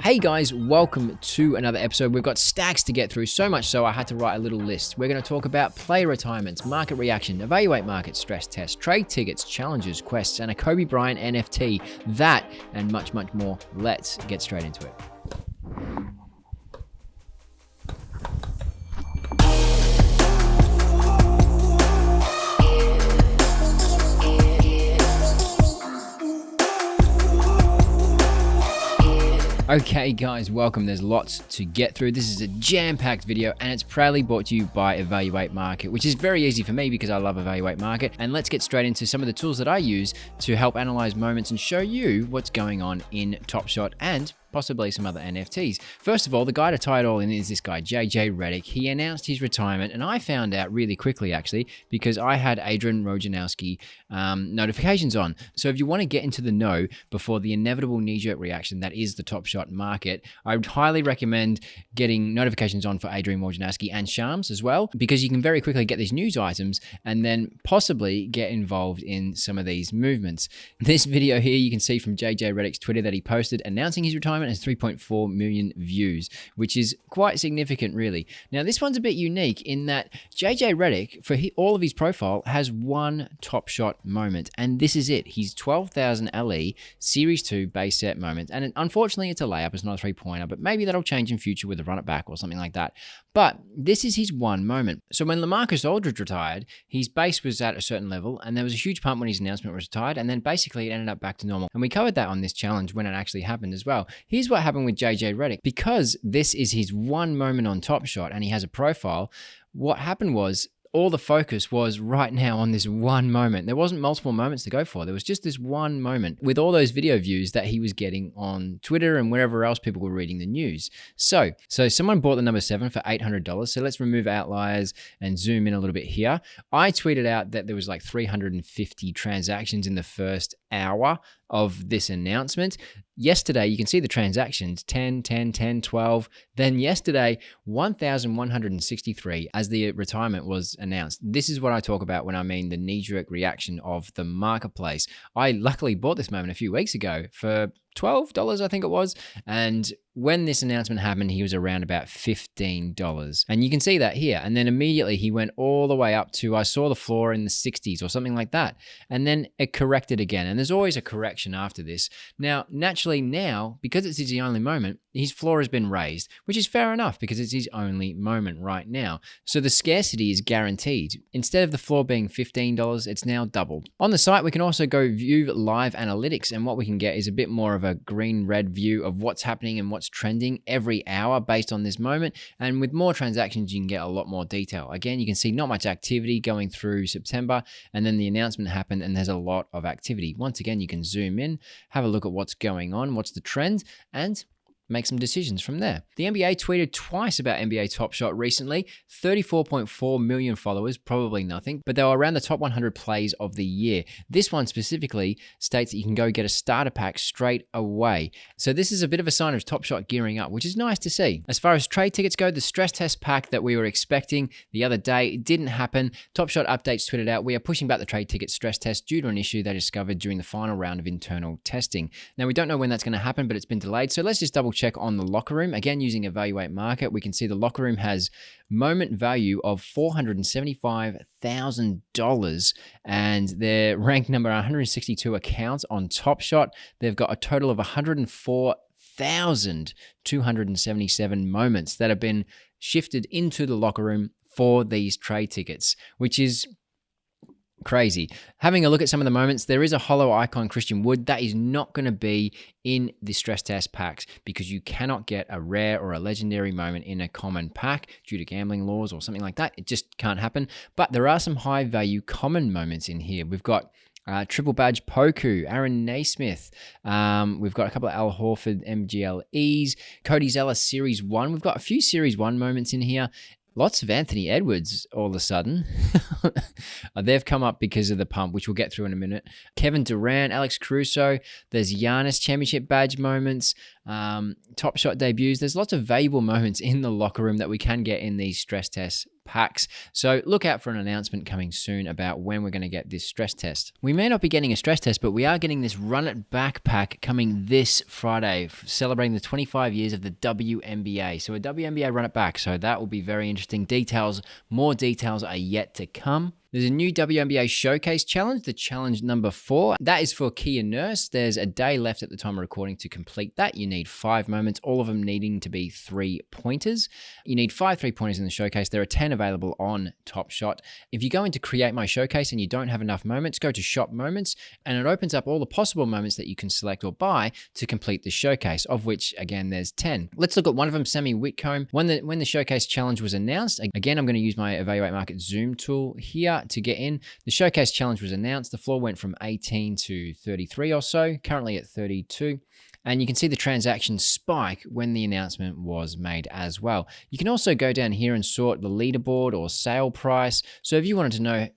Hey guys, welcome to another episode. We've got stacks to get through, so much so I had to write a little list. We're going to talk about player retirements, market reaction, evaluate market, stress test, trade tickets, challenges, quests, and a Kobe Bryant NFT. That and much, much more. Let's get straight into it. Okay guys, welcome. There's lots to get through. This is a jam-packed video and it's proudly brought to you by Evaluate.Market, which is very easy for me because I love Evaluate.Market. And let's get straight into some of the tools that I use to help analyze moments and show you what's going on in Top Shot and possibly some other NFTs. First of all, the guy to tie it all in is this guy, JJ Redick. He announced his retirement, and I found out really quickly, actually, because I had Adrian Wojnarowski notifications on. So if you want to get into the know before the inevitable knee-jerk reaction that is the Top Shot market, I would highly recommend getting notifications on for Adrian Wojnarowski and Shams as well, because you can very quickly get these news items and then possibly get involved in some of these movements. This video here, you can see from JJ Redick's Twitter that he posted announcing his retirement has 3.4 million views, which is quite significant, really. Now, this one's a bit unique in that JJ Redick, for all of his profile, has one Top Shot moment, and this is it. He's 12,000 LE Series 2 base set moment, and unfortunately, it's a layup. It's not a three-pointer, but maybe that'll change in future with a run it back or something like that. But this is his one moment. So when LaMarcus Aldridge retired, his base was at a certain level, and there was a huge pump when his announcement was retired, and then basically it ended up back to normal. And we covered that on this challenge when it actually happened as well. Here's what happened with JJ Redick. Because this is his one moment on Top Shot and he has a profile, what happened was all the focus was right now on this one moment. There wasn't multiple moments to go for. There was just this one moment with all those video views that he was getting on Twitter and wherever else people were reading the news. So someone bought the number 7 for $800. So let's remove outliers and zoom in a little bit here. I tweeted out that there was like 350 transactions in the first hour of this announcement. Yesterday, you can see the transactions, 10, 10, 10, 12. Then yesterday, 1,163 as the retirement was announced. This is what I talk about when I mean the knee-jerk reaction of the marketplace. I luckily bought this moment a few weeks ago for $12, I think it was. And when this announcement happened, he was around about $15. And you can see that here. And then immediately he went all the way up to, I saw the floor in the 60s or something like that. And then it corrected again. And there's always a correction after this. Now, naturally now, because it's his only moment, his floor has been raised, which is fair enough because it's his only moment right now. So the scarcity is guaranteed. Instead of the floor being $15, it's now doubled. On the site, we can also go view live analytics. And what we can get is a bit more of a green-red view of what's happening and what's trending every hour based on this moment. And with more transactions, you can get a lot more detail. Again, you can see not much activity going through September, and then the announcement happened and there's a lot of activity. Once again, you can zoom in, have a look at what's going on, what's the trend, and make some decisions from there. The NBA tweeted twice about NBA Top Shot recently. 34.4 million followers, probably nothing, but they were around the top 100 plays of the year. This one specifically states that you can go get a starter pack straight away. So this is a bit of a sign of Top Shot gearing up, which is nice to see. As far as trade tickets go, the stress test pack that we were expecting the other day didn't happen. Top Shot updates tweeted out, we are pushing back the trade ticket stress test due to an issue they discovered during the final round of internal testing. Now, we don't know when that's going to happen, but it's been delayed. So let's just double check on the locker room. Again, using Evaluate.Market, we can see the locker room has moment value of $475,000 and they're ranked number 162 accounts on Top Shot. They've got a total of 104,277 moments that have been shifted into the locker room for these trade tickets, which is crazy. Having a look at some of the moments, there is a hollow icon Christian Wood that is not going to be in the stress test packs because you cannot get a rare or a legendary moment in a common pack due to gambling laws or something like that. It just can't happen. But there are some high value common moments in here. We've got Triple Badge Poku, Aaron Naismith. We've got a couple of Al Horford MGLEs, Cody Zeller Series 1. We've got a few Series 1 moments in here. Lots of Anthony Edwards all of a sudden. They've come up because of the pump, which we'll get through in a minute. Kevin Durant, Alex Caruso. There's Giannis championship badge moments. Top Shot debuts. There's lots of valuable moments in the locker room that we can get in these stress test packs. So look out for an announcement coming soon about when we're going to get this stress test. We may not be getting a stress test, but we are getting this Run It Back pack coming this Friday, celebrating the 25 years of the WNBA. So a WNBA Run It Back. So that will be very interesting. More details are yet to come. There's a new WNBA Showcase Challenge, the challenge number 4. That is for Kia Nurse. There's a day left at the time of recording to complete that. You need 5 moments, all of them needing to be 3-pointers. You need 5 3-pointers in the showcase. There are 10 available on Top Shot. If you go into Create My Showcase and you don't have enough moments, go to Shop Moments, and it opens up all the possible moments that you can select or buy to complete the showcase, of which, again, there's 10. Let's look at one of them, Sammy Whitcomb. When the Showcase Challenge was announced, again, I'm going to use my Evaluate.Market Zoom tool here to get in. The Showcase Challenge was announced. The floor went from 18 to 33 or so, currently at 32. And you can see the transaction spike when the announcement was made as well. You can also go down here and sort the leaderboard or sale price. So if you wanted to know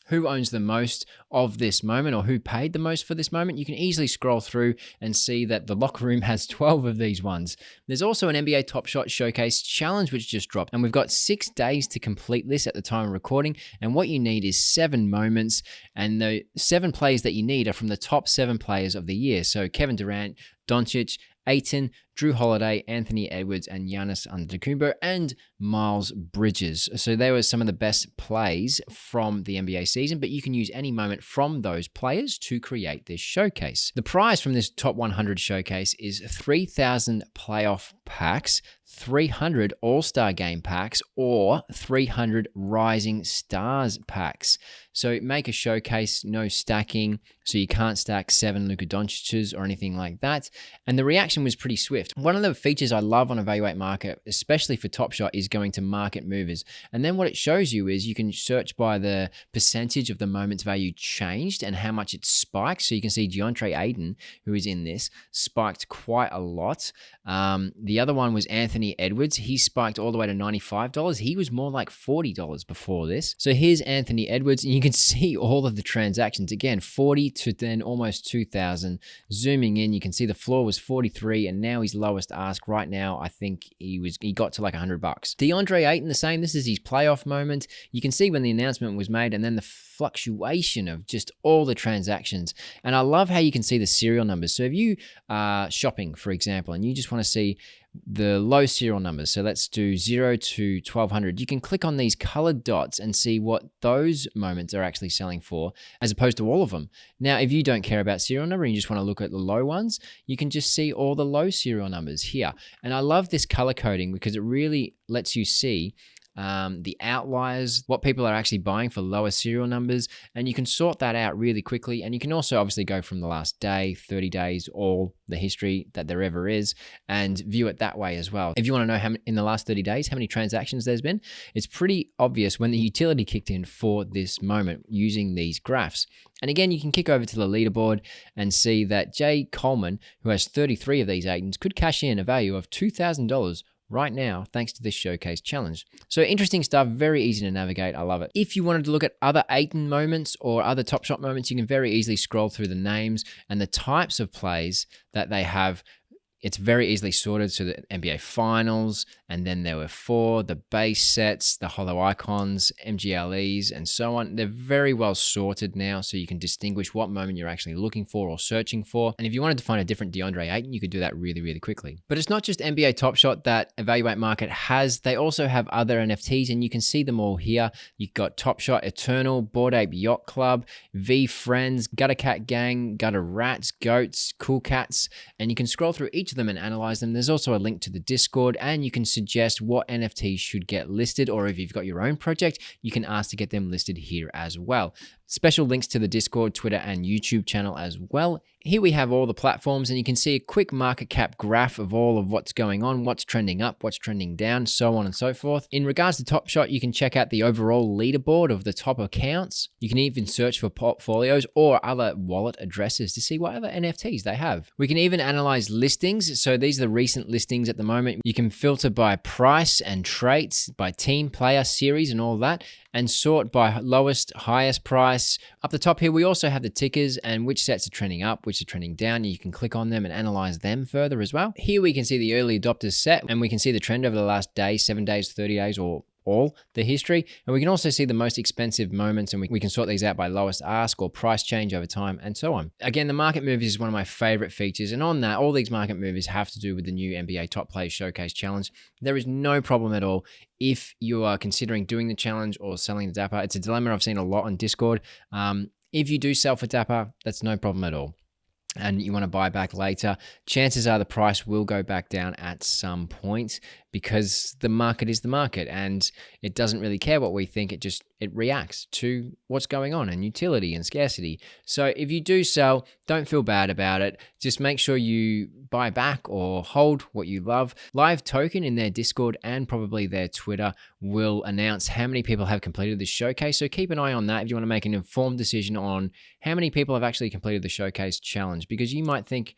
who owns the most of this moment or who paid the most for this moment, you can easily scroll through and see that the locker room has 12 of these ones. There's also an NBA Top Shot Showcase Challenge which just dropped, and we've got 6 days to complete this at the time of recording, and what you need is 7 moments, and the 7 players that you need are from the top 7 players of the year. So Kevin Durant, Doncic, Ayton, Drew Holiday, Anthony Edwards, and Giannis Antetokounmpo, and Miles Bridges. So they were some of the best plays from the NBA season, but you can use any moment from those players to create this showcase. The prize from this top 100 showcase is 3,000 playoff packs, 300 All-Star Game packs, or 300 Rising Stars packs. So make a showcase, no stacking, so you can't stack 7 Luka Doncic's or anything like that. And the reaction was pretty swift. One of the features I love on Evaluate.Market, especially for Top Shot, is going to market movers. And then what it shows you is you can search by the percentage of the moment's value changed and how much it spiked. So you can see DeAndre Ayton, who is in this, spiked quite a lot. The other one was Anthony Edwards. He spiked all the way to $95. He was more like $40 before this. So here's Anthony Edwards, and you can see all of the transactions. Again, 40 to then almost 2,000. Zooming in, you can see the floor was 43, and now his lowest ask right now, I think he got to like $100. DeAndre Ayton, the same. This is his playoff moment. You can see when the announcement was made, and then the fluctuation of just all the transactions. And I love how you can see the serial numbers. So if you are shopping, for example, and you just want to see the low serial numbers, so let's do 0 to 1200, you can click on these colored dots and see what those moments are actually selling for, as opposed to all of them. Now, if you don't care about serial number and you just want to look at the low ones, you can just see all the low serial numbers here. And I love this color coding because it really lets you see the outliers, what people are actually buying for lower serial numbers, and you can sort that out really quickly. And you can also obviously go from the last day, 30 days, all the history that there ever is, and view it that way as well. If you want to know how in the last 30 days, how many transactions there's been, it's pretty obvious when the utility kicked in for this moment using these graphs. And again, you can kick over to the leaderboard and see that Jay Coleman, who has 33 of these Aytons, could cash in a value of $2,000 right now, thanks to this showcase challenge. So interesting stuff, very easy to navigate. I love it. If you wanted to look at other Ayton moments or other Top Shot moments, you can very easily scroll through the names and the types of plays that they have. It's very easily sorted. So the NBA Finals, and then there were 4, the base sets, the holo icons, MGLEs, and so on. They're very well sorted now, so you can distinguish what moment you're actually looking for or searching for. And if you wanted to find a different DeAndre Ayton, you could do that really, really quickly. But it's not just NBA Top Shot that Evaluate.Market has. They also have other NFTs, and you can see them all here. You've got Top Shot Eternal, Bored Ape Yacht Club, V Friends, Gutter Cat Gang, Gutter Rats, Goats, Cool Cats, and you can scroll through each of them and analyze them. There's also a link to the Discord, and you can suggest what NFTs should get listed, or if you've got your own project, you can ask to get them listed here as well. Special links to the Discord, Twitter, and YouTube channel as well. Here we have all the platforms, and you can see a quick market cap graph of all of what's going on, what's trending up, what's trending down, so on and so forth. In regards to Top Shot, you can check out the overall leaderboard of the top accounts. You can even search for portfolios or other wallet addresses to see what other NFTs they have. We can even analyze listings. So these are the recent listings at the moment. You can filter by price and traits, by team, player, series, and all that. and sort by lowest, highest price. Up the top here, we also have the tickers and which sets are trending up, which are trending down. You can click on them and analyze them further as well. Here we can see the early adopters set, and we can see the trend over the last day, 7 days, 30 days, or all the history. And we can also see the most expensive moments, and we can sort these out by lowest ask or price change over time and so on. Again, the market movies is one of my favorite features, and on that, all these market movies have to do with the new NBA Top Players Showcase Challenge. There is no problem at all if you are considering doing the challenge or selling the Dapper. It's a dilemma I've seen a lot on Discord. If you do sell for Dapper, that's no problem at all, and you want to buy back later, chances are the price will go back down at some point, because the market is the market and it doesn't really care what we think. It reacts to what's going on and utility and scarcity. So if you do sell, don't feel bad about it. Just make sure you buy back or hold what you love. Live Token in their Discord and probably their Twitter will announce how many people have completed this showcase. So keep an eye on that if you want to make an informed decision on how many people have actually completed the showcase challenge, because you might think,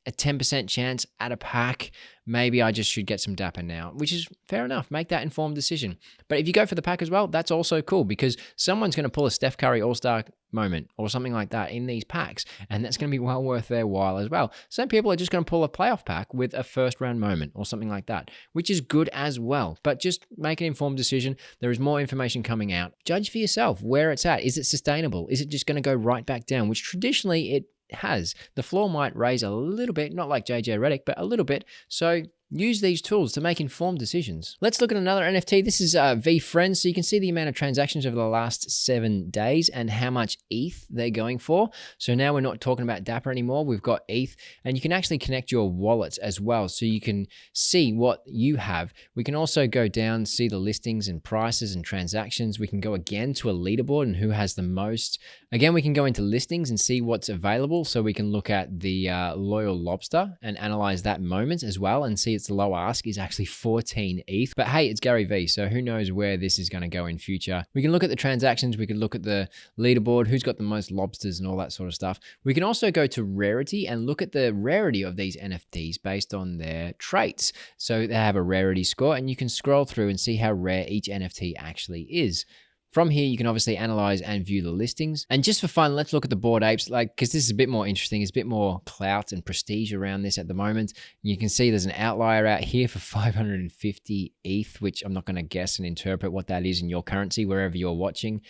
a 10% chance at a pack, maybe I just should get some Dapper now, which is fair enough. Make that informed decision. But if you go for the pack as well, that's also cool, because someone's going to pull a Steph Curry All-Star moment or something like that in these packs, and that's going to be well worth their while as well. Some people are just going to pull a playoff pack with a first round moment or something like that, which is good as well. But just make an informed decision. There is more information coming out. Judge for yourself where it's at. Is it sustainable? Is it just going to go right back down, which traditionally it has. The floor might raise a little bit, not like JJ Redick, but a little bit. So use these tools to make informed decisions. Let's look at another NFT. This is VFriends. So you can see the amount of transactions over the last 7 days and how much ETH they're going for. So now we're not talking about Dapper anymore. We've got ETH, and you can actually connect your wallets as well, so you can see what you have. We can also go down, see the listings and prices and transactions. We can go again to a leaderboard and who has the most. Again, we can go into listings and see what's available. So we can look at the Loyal Lobster and analyze that moment as well, and see its low ask is actually 14 ETH. But hey, it's Gary V, so who knows where this is going to go in future. We can look at the transactions, we can look at the leaderboard, who's got the most lobsters and all that sort of stuff. We can also go to rarity and look at the rarity of these NFTs based on their traits. So they have a rarity score, and you can scroll through and see how rare each NFT actually is. From here, you can obviously analyze and view the listings. And just for fun, let's look at the Bored Apes, because this is a bit more interesting. There's a bit more clout and prestige around this at the moment. You can see there's an outlier out here for 550 ETH, which I'm not going to guess and interpret what that is in your currency, wherever you're watching.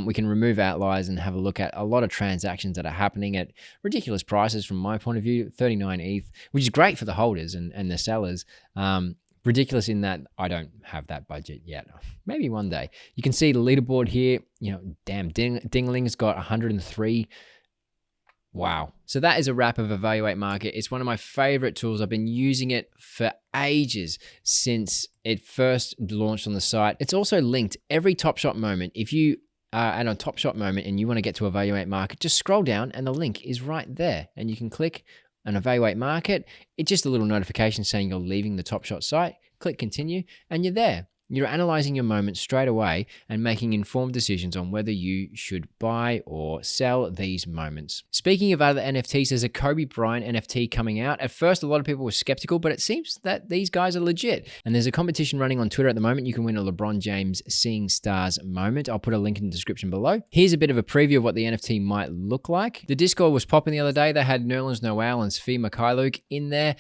We can remove outliers and have a look at a lot of transactions that are happening at ridiculous prices from my point of view, 39 ETH, which is great for the holders and the sellers. Ridiculous in that I don't have that budget yet. Maybe one day. You can see the leaderboard here. Damn, Dingling's got 103. Wow. So that is a wrap of Evaluate.Market. It's one of my favorite tools. I've been using it for ages, since it first launched on the site. It's also linked every Top Shot moment. If you are at a Top Shot moment and you want to get to Evaluate.Market, just scroll down and the link is right there, and you can click and Evaluate.Market. It's just a little notification saying you're leaving the Top Shot site. Click continue and you're there. You're analyzing your moment straight away and making informed decisions on whether you should buy or sell these moments. Speaking of other NFTs, there's a Kobe Bryant NFT coming out. At first, a lot of people were skeptical, but it seems that these guys are legit. And there's a competition running on Twitter at the moment. You can win a LeBron James Seeing Stars moment. I'll put a link in the description below. Here's a bit of a preview of what the NFT might look like. The Discord was popping the other day. They had Nerlens Noel and Svi Mikhailuk in there.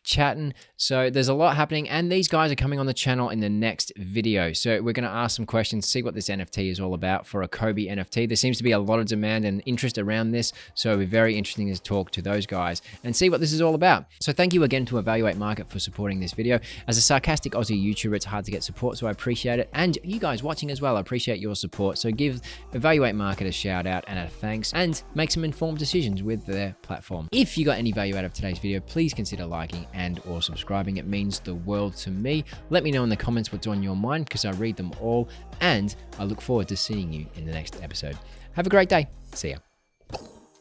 Chatting. So there's a lot happening, and these guys are coming on the channel in the next video. So we're going to ask some questions, see what this NFT is all about for a Kobe NFT. There seems to be a lot of demand and interest around this, so it'll be very interesting to talk to those guys and see what this is all about. So thank you again to Evaluate.Market for supporting this video. As a sarcastic Aussie YouTuber, it's hard to get support, so I appreciate it. And you guys watching as well, I appreciate your support. So give Evaluate.Market a shout out and a thanks, and make some informed decisions with their platform. If you got any value out of today's video, please consider liking and or subscribing. It means the world to me. Let me know in the comments what's on your mind, because I read them all, and I look forward to seeing you in the next episode. Have a great day. See ya.